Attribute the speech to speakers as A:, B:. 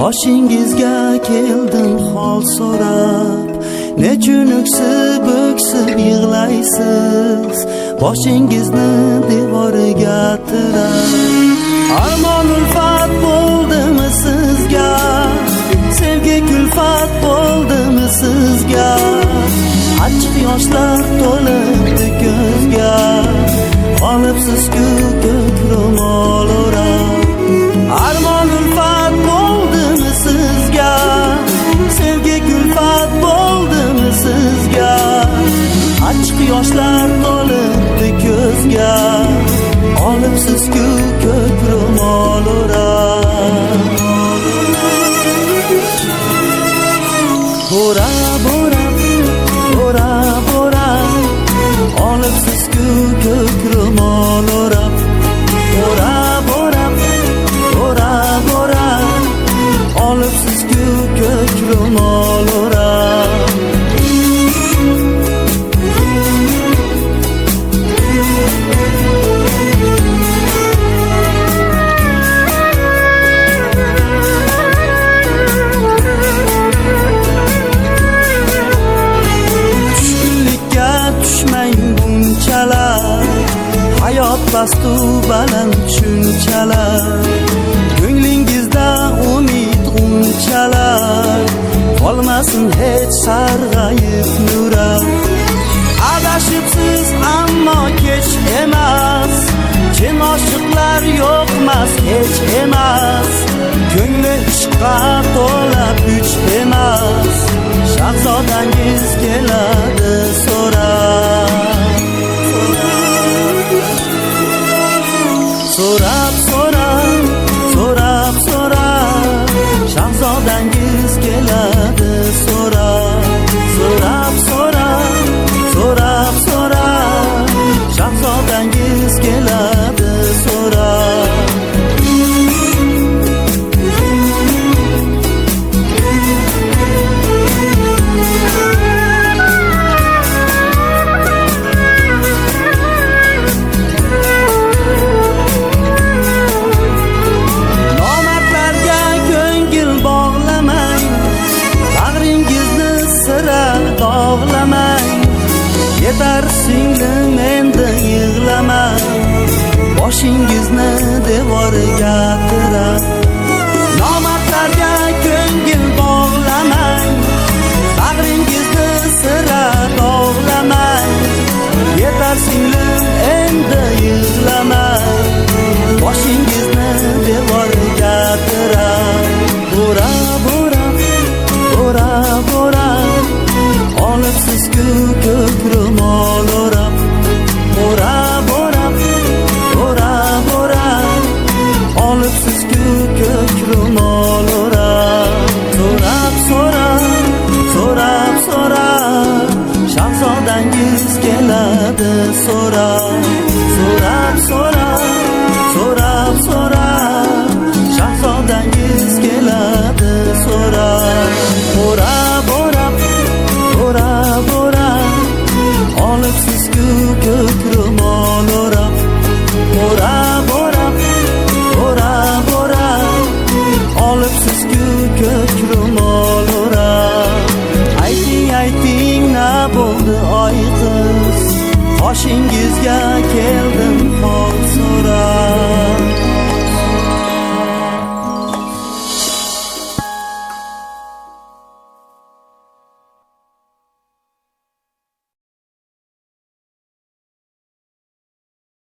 A: Qoshingizga keldim hol so'rab, nechun o'ksib yig'laysiz? Boshingizni devoriga tirab. Armon ulfat bo'ldimi sizga? Sevgi kulfat bo'ldimi sizga? Achchiq yoshlar to'libdi ko'zga, qolibsiz-ku ko'k ro'mol o'rab. Armon ulfat bo'ldimi sizga? Sevgi kulfat bo'ldimi sizga? Achchiq yoshlar to'libdi ko'zga, qolibsiz-ku ko'k ro'mol o'rab. Bora, qolibsiz-ku ko'k ro'mol o'rab. Bora, qolibsiz-ku ko'k ro'mol o'rab. Hayot pastu baland shunchalar, ko'nglingizda umid g'unchalar, qolmasin hech sarg'ayib nurar. Adashibsiz ammo kech emas, chin oshiqlar yo'qmas hech emas. Ko'ngli ishqqa to'la kuch emas, shahzodangiz keladi so'rab. So'rab, shahzodangiz keladi so'rab. So'rab, shahzodangiz keladi so'rab. Yetar singlim endi yig'lamang, boshingizni devoriga tirab. Nomardlarga ko'ngil bog'lamang, bag'ringizni sira dog'lamang. Yetar singlim endi yig'lamang, boshingizni devoriga tirab. Bora, qolibsiz-ku ko'k ro'mol o'rab. Bora, qolibsiz-ku ko'k ro'mol o'rab. So'rab, shahzodangiz keladi so'rab. So'rab, shahzodangiz keladi so'rab. Bora, qolibsiz-ku ko'k ro'mol o'rab. Bora, qolibsiz-ku ko'k ro'mol o'rab. Ayting, na bo'ldi oy qiz? Qoshingizga keldim hol so'rab.